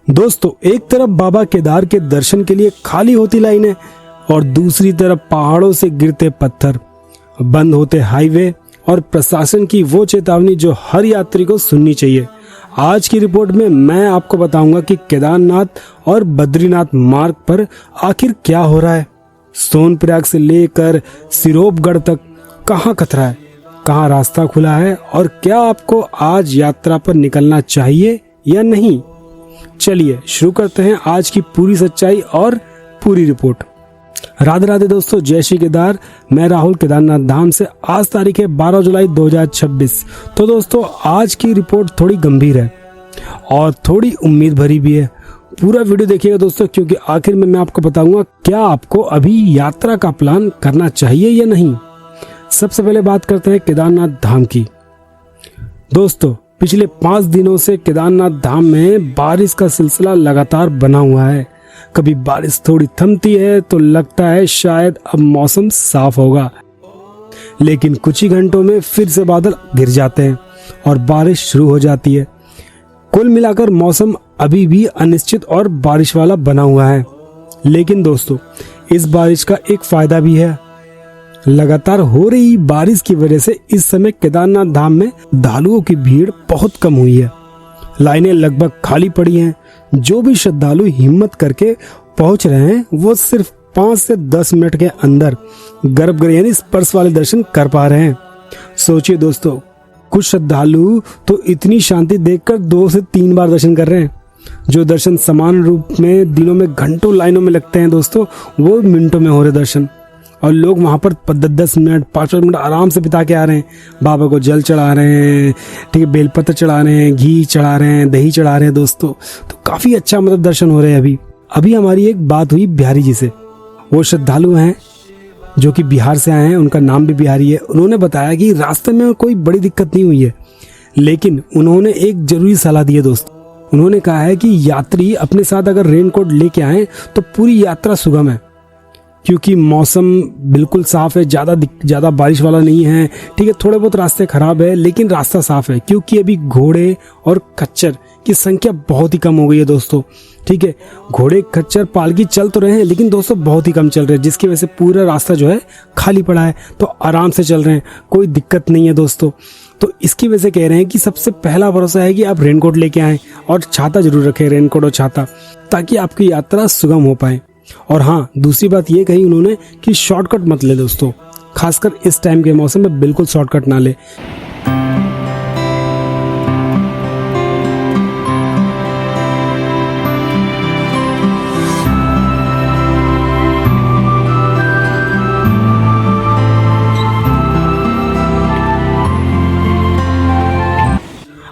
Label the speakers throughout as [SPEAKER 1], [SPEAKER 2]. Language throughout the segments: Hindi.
[SPEAKER 1] दोस्तों, एक तरफ बाबा केदार के दर्शन के लिए खाली होती लाइनें और दूसरी तरफ पहाड़ों से गिरते पत्थर, बंद होते हाईवे और प्रशासन की वो चेतावनी जो हर यात्री को सुननी चाहिए। आज की रिपोर्ट में मैं आपको बताऊंगा कि केदारनाथ और बद्रीनाथ मार्ग पर आखिर क्या हो रहा है। सोनप्रयाग से लेकर सिरोपगढ़ तक कहां खतरा है, कहां रास्ता खुला है और क्या आपको आज यात्रा पर निकलना चाहिए या नहीं। चलिए शुरू करते हैं आज की पूरी सच्चाई और पूरी रिपोर्ट। राधे राधे दोस्तों, जय श्री केदार। मैं राहुल केदारनाथ धाम से। आज तारीख है 12 जुलाई 2026। तो दोस्तों, आज की रिपोर्ट थोड़ी गंभीर है और थोड़ी उम्मीद भरी भी है। पूरा वीडियो देखिएगा दोस्तों, क्योंकि आखिर में मैं आपको बताऊंगा क्या आपको अभी यात्रा का प्लान करना चाहिए या नहीं। सबसे पहले बात करते हैं केदारनाथ धाम की। दोस्तों, पिछले 5 दिनों से केदारनाथ धाम में बारिश का सिलसिला लगातार बना हुआ है। कभी बारिश थोड़ी थमती है तो लगता है शायद अब मौसम साफ होगा, लेकिन कुछ ही घंटों में फिर से बादल घिर जाते हैं और बारिश शुरू हो जाती है। कुल मिलाकर मौसम अभी भी अनिश्चित और बारिश वाला बना हुआ है। लेकिन दोस्तों, इस बारिश का एक फायदा भी है। लगातार हो रही बारिश की वजह से इस समय केदारनाथ धाम में श्रद्धालुओं की भीड़ बहुत कम हुई है। लाइनें लगभग खाली पड़ी हैं। जो भी श्रद्धालु हिम्मत करके पहुंच रहे हैं वो सिर्फ 5 से 10 मिनट के अंदर गर्भगृह यानी स्पर्श वाले दर्शन कर पा रहे हैं। सोचिए दोस्तों, कुछ श्रद्धालु तो इतनी शांति देखकर 2 से 3 बार दर्शन कर रहे हैं। जो दर्शन समान रूप में दिनों में घंटों लाइनों में लगते हैं दोस्तों, वो मिनटों में हो रहे दर्शन। और लोग वहां पर 10 मिनट 5 मिनट आराम से बिता के आ रहे हैं। बाबा को जल चढ़ा रहे हैं, ठीक है, बेलपत्र चढ़ा रहे हैं, घी चढ़ा रहे हैं, दही चढ़ा रहे हैं दोस्तों। तो काफी अच्छा दर्शन हो रहे हैं। अभी हमारी एक बात हुई बिहारी जी से। वो श्रद्धालु हैं जो कि बिहार से आए हैं, उनका नाम भी बिहारी है। उन्होंने बताया कि रास्ते में कोई बड़ी दिक्कत नहीं हुई है, लेकिन उन्होंने एक जरूरी सलाह दी है दोस्तों। उन्होंने कहा है कि यात्री अपने साथ अगर रेनकोट लेके आए तो पूरी यात्रा सुगम है, क्योंकि मौसम बिल्कुल साफ है, ज्यादा बारिश वाला नहीं है। ठीक है, थोड़े बहुत रास्ते खराब है लेकिन रास्ता साफ है, क्योंकि अभी घोड़े और खच्चर की संख्या बहुत ही कम हो गई है दोस्तों। ठीक है, घोड़े खच्चर पालकी चल तो रहे हैं लेकिन दोस्तों बहुत ही कम चल रहे हैं, जिसकी वजह से पूरा रास्ता जो है खाली पड़ा है। तो आराम से चल रहे हैं, कोई दिक्कत नहीं है दोस्तों। तो इसकी वजह से कह रहे हैं कि सबसे पहला भरोसा है कि आप रेनकोट लेके आएं और छाता जरूर रखें, रेनकोट और छाता, ताकि आपकी यात्रा सुगम हो पाए। और हाँ, दूसरी बात ये कही उन्होंने कि शॉर्टकट मत ले दोस्तों, खासकर इस टाइम के मौसम में बिल्कुल शॉर्टकट ना ले।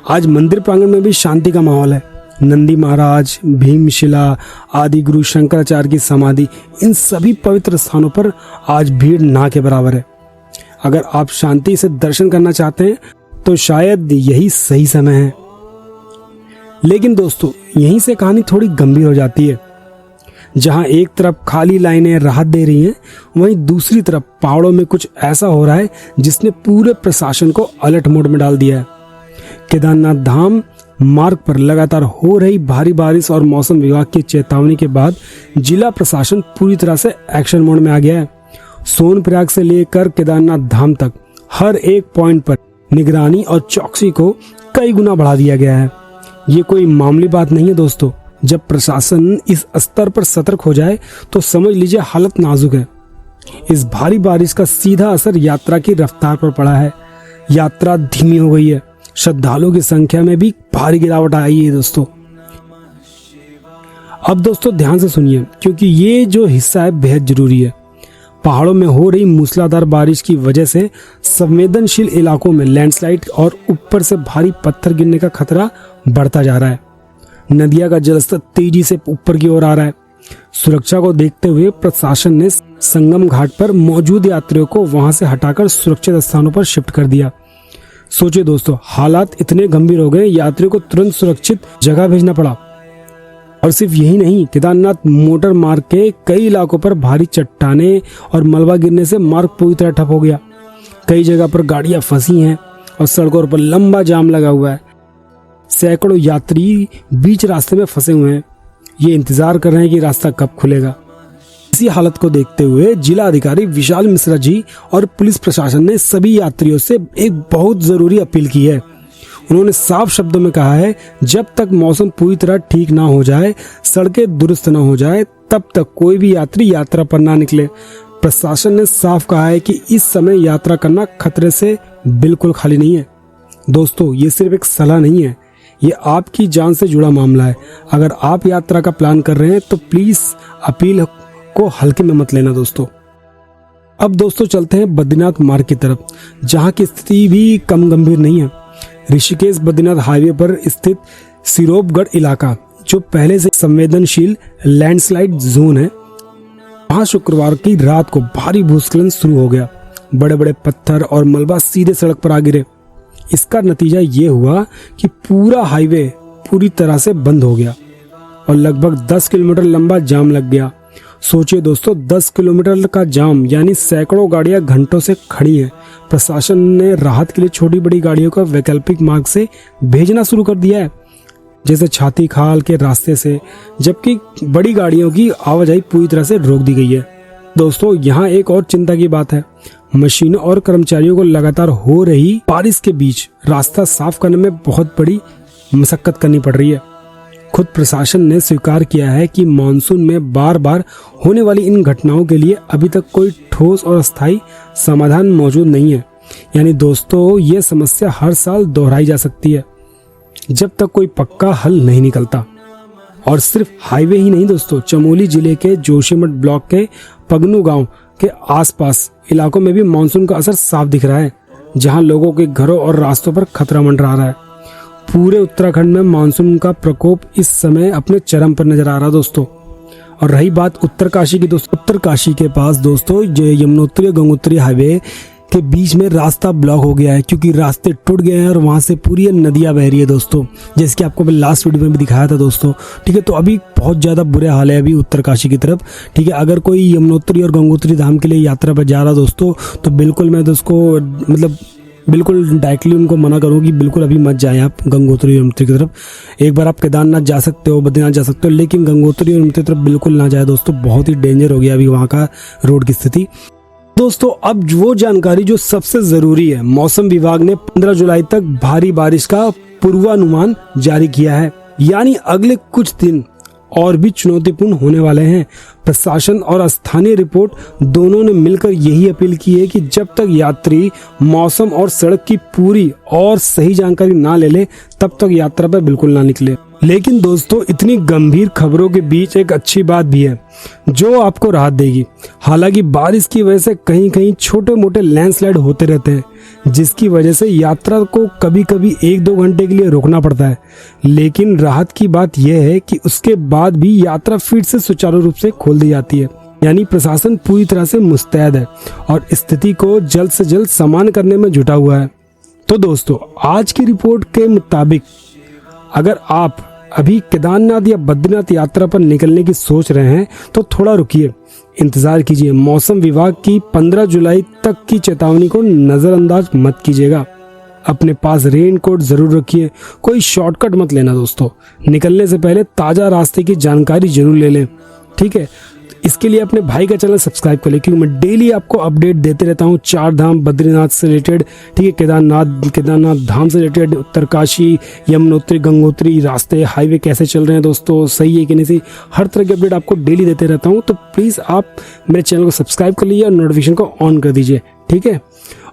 [SPEAKER 1] आज मंदिर प्रांगण में भी शांति का माहौल है। नंदी महाराज, भीमशिला, आदि गुरु शंकराचार्य की समाधि, इन सभी पवित्र स्थानों पर आज भीड़ ना के बराबर है। अगर आप शांति से दर्शन करना चाहते हैं तो शायद यही सही समय है। लेकिन दोस्तों, यहीं से कहानी थोड़ी गंभीर हो जाती है। जहां एक तरफ खाली लाइनें राहत दे रही हैं, वहीं दूसरी तरफ पहाड़ों में कुछ ऐसा हो रहा है जिसने पूरे प्रशासन को अलर्ट मोड में डाल दिया है। केदारनाथ धाम मार्ग पर लगातार हो रही भारी बारिश और मौसम विभाग की चेतावनी के बाद जिला प्रशासन पूरी तरह से एक्शन मोड में आ गया है। सोनप्रयाग से लेकर केदारनाथ धाम तक हर एक पॉइंट पर निगरानी और चौकसी को कई गुना बढ़ा दिया गया है। ये कोई मामूली बात नहीं है दोस्तों। जब प्रशासन इस स्तर पर सतर्क हो जाए तो समझ लीजिए हालत नाजुक है। इस भारी बारिश का सीधा असर यात्रा की रफ्तार पर पड़ा है। यात्रा धीमी हो गई है। श्रद्धालुओं की संख्या में भी भारी गिरावट आई है दोस्तों। अब दोस्तों ध्यान से सुनिए, क्योंकि ये जो हिस्सा है बेहद जरूरी है। पहाड़ों में हो रही मूसलाधार बारिश की वजह से संवेदनशील इलाकों में लैंडस्लाइड और ऊपर से भारी पत्थर गिरने का खतरा बढ़ता जा रहा है। नदियां का जलस्तर तेजी से ऊपर की ओर आ रहा है। सुरक्षा को देखते हुए प्रशासन ने संगम घाट पर मौजूद यात्रियों को वहां से हटाकर सुरक्षित स्थानों पर शिफ्ट कर दिया। सोचिए दोस्तों, हालात इतने गंभीर हो गए, यात्रियों को तुरंत सुरक्षित जगह भेजना पड़ा। और सिर्फ यही नहीं, केदारनाथ मोटर मार्ग के कई इलाकों पर भारी चट्टाने और मलबा गिरने से मार्ग पूरी तरह ठप हो गया। कई जगह पर गाड़ियां फंसी हैं और सड़कों पर लंबा जाम लगा हुआ है। सैकड़ों यात्री बीच रास्ते में फंसे हुए हैं। ये इंतजार कर रहे हैं कि रास्ता कब खुलेगा। इसी हालत को देखते हुए जिला अधिकारी विशाल मिश्रा जी और पुलिस प्रशासन ने सभी यात्रियों से एक बहुत जरूरी अपील की है। उन्होंने साफ शब्दों में कहा है, जब तक मौसम पूरी तरह ठीक ना हो जाए, सड़कें दुरुस्त ना हो जाए, तब तक कोई भी यात्री यात्रा पर ना निकले। प्रशासन ने साफ कहा है कि इस समय यात्रा करना खतरे से बिल्कुल खाली नहीं है। दोस्तों, ये सिर्फ एक सलाह नहीं है, ये आपकी जान से जुड़ा मामला है। अगर आप यात्रा का प्लान कर रहे हैं तो प्लीज अपील को हल्के में मत लेना दोस्तों। अब दोस्तों चलते हैं बद्रीनाथ मार्ग की तरफ, जहां की स्थिति भी कम गंभीर नहीं है। ऋषिकेश बद्रीनाथ हाईवे पर स्थित सिरोपगढ़ इलाका, जो पहले से संवेदनशील लैंडस्लाइड जोन है, वहां शुक्रवार की रात को भारी भूस्खलन शुरू हो गया। बड़े बड़े पत्थर और मलबा सीधे सड़क पर आ गिरे। इसका नतीजा ये हुआ कि पूरा हाईवे पूरी तरह से बंद हो गया और लगभग 10 किलोमीटर लंबा जाम लग गया। सोचिए दोस्तों, 10 किलोमीटर का जाम यानी सैकड़ों गाड़ियां घंटों से खड़ी हैं। प्रशासन ने राहत के लिए छोटी बड़ी गाड़ियों का वैकल्पिक मार्ग से भेजना शुरू कर दिया है, जैसे छाती खाल के रास्ते से, जबकि बड़ी गाड़ियों की आवाजाही पूरी तरह से रोक दी गई है। दोस्तों, यहाँ एक और चिंता की बात है, मशीनों और कर्मचारियों को लगातार हो रही बारिश के बीच रास्ता साफ करने में बहुत बड़ी मशक्कत करनी पड़ रही है। खुद प्रशासन ने स्वीकार किया है कि मानसून में बार बार होने वाली इन घटनाओं के लिए अभी तक कोई ठोस और अस्थायी समाधान मौजूद नहीं है। यानी दोस्तों, ये समस्या हर साल दोहराई जा सकती है जब तक कोई पक्का हल नहीं निकलता। और सिर्फ हाईवे ही नहीं दोस्तों, चमोली जिले के जोशीमठ ब्लॉक के पगनू गांव के आसपास इलाकों में भी मानसून का असर साफ दिख रहा है, जहां लोगों के घरों और रास्तों पर खतरा मंडरा रहा है। पूरे उत्तराखंड में मानसून का प्रकोप इस समय अपने चरम पर नजर आ रहा है दोस्तों। और रही बात उत्तरकाशी की दोस्तों, उत्तरकाशी के पास दोस्तों यमुनोत्री और गंगोत्री हाईवे के बीच में रास्ता ब्लॉक हो गया है, क्योंकि रास्ते टूट गए हैं और वहां से पूरी नदियां बह रही है दोस्तों, जैसे कि आपको मैं लास्ट वीडियो में भी दिखाया था दोस्तों। ठीक है, तो अभी बहुत ज्यादा बुरे हाल है अभी उत्तरकाशी की तरफ। ठीक है, अगर कोई यमुनोत्री और गंगोत्री धाम के लिए यात्रा पर जा रहा दोस्तों, तो बिल्कुल मैं दोस्तों मतलब बिल्कुल डायरेक्टली उनको मना करूँ कि बिल्कुल अभी मत जाएं आप गंगोत्री और यमुनोत्री की तरफ। एक बार आप केदारनाथ जा सकते हो, बद्रीनाथ जा सकते हो, लेकिन गंगोत्री और यमुनोत्री की तरफ बिल्कुल ना जाए दोस्तों, बहुत ही डेंजर हो गया अभी वहाँ का रोड की स्थिति। दोस्तों, अब वो जानकारी जो सबसे जरूरी है, मौसम विभाग ने 15 जुलाई तक भारी बारिश का पूर्वानुमान जारी किया है, यानी अगले कुछ दिन और भी चुनौतीपूर्ण होने वाले हैं। प्रशासन और स्थानीय रिपोर्ट दोनों ने मिलकर यही अपील की है कि जब तक यात्री मौसम और सड़क की पूरी और सही जानकारी ना ले ले, तब तक यात्रा पर बिल्कुल ना निकले। लेकिन दोस्तों, इतनी गंभीर खबरों के बीच एक अच्छी बात भी है जो आपको राहत देगी। हालांकि बारिश की वजह से कहीं कहीं छोटे मोटे लैंडस्लाइड होते रहते हैं, जिसकी वजह से यात्रा को कभी कभी 1-2 घंटे के लिए रोकना पड़ता है। लेकिन राहत की बात यह है कि उसके बाद भी यात्रा फिर से सुचारू रूप से खोल दी जाती है। यानी प्रशासन पूरी तरह से मुस्तैद है और स्थिति को जल्द से जल्द सामान्य करने में जुटा हुआ है। तो दोस्तों, आज की रिपोर्ट के मुताबिक अगर आप अभी केदारनाथ या बद्रीनाथ यात्रा पर निकलने की सोच रहे हैं तो थोड़ा रुकिए, इंतजार कीजिए। मौसम विभाग की 15 जुलाई तक की चेतावनी को नजरअंदाज मत कीजिएगा। अपने पास रेनकोट जरूर रखिए, कोई शॉर्टकट मत लेना दोस्तों। निकलने से पहले ताजा रास्ते की जानकारी जरूर ले लें। ठीक है, इसके लिए अपने भाई का चैनल सब्सक्राइब कर ले, क्योंकि मैं डेली आपको अपडेट देते रहता हूँ 4 धाम बद्रीनाथ से रिलेटेड। ठीक है, केदारनाथ धाम से रिलेटेड, उत्तरकाशी, यमुनोत्री, गंगोत्री रास्ते, हाईवे कैसे चल रहे हैं दोस्तों, सही है कि नहीं सही, हर तरह की अपडेट आपको डेली देते रहता हूँ। तो प्लीज़ आप मेरे चैनल को सब्सक्राइब कर लीजिए और नोटिफिकेशन को ऑन कर दीजिए। ठीक है,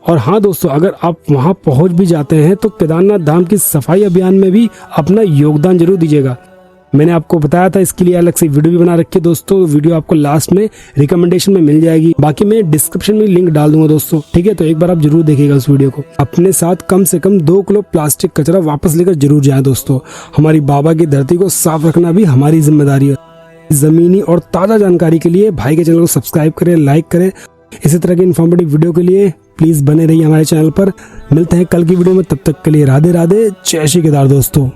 [SPEAKER 1] और हाँ दोस्तों, अगर आप वहाँ पहुँच भी जाते हैं तो केदारनाथ धाम की सफाई अभियान में भी अपना योगदान जरूर दीजिएगा। मैंने आपको बताया था, इसके लिए अलग से वीडियो भी बना रखी है दोस्तों। वीडियो आपको लास्ट में रिकमेंडेशन में मिल जाएगी, बाकी मैं डिस्क्रिप्शन में लिंक डाल दूंगा दोस्तों। ठीक है, तो एक बार आप जरूर देखिएगा उस वीडियो को। अपने साथ कम से कम 2 किलो प्लास्टिक कचरा वापस लेकर जरूर जाए दोस्तों। हमारी बाबा की धरती को साफ रखना भी हमारी जिम्मेदारी है। जमीनी और ताजा जानकारी के लिए भाई के चैनल को सब्सक्राइब करें, लाइक करें। इसी तरह की इन्फॉर्मेटिव वीडियो के लिए प्लीज बने रहिए हमारे चैनल पर। मिलते हैं कल की वीडियो में, तब तक के लिए राधे राधे, जय श्री केदार दोस्तों।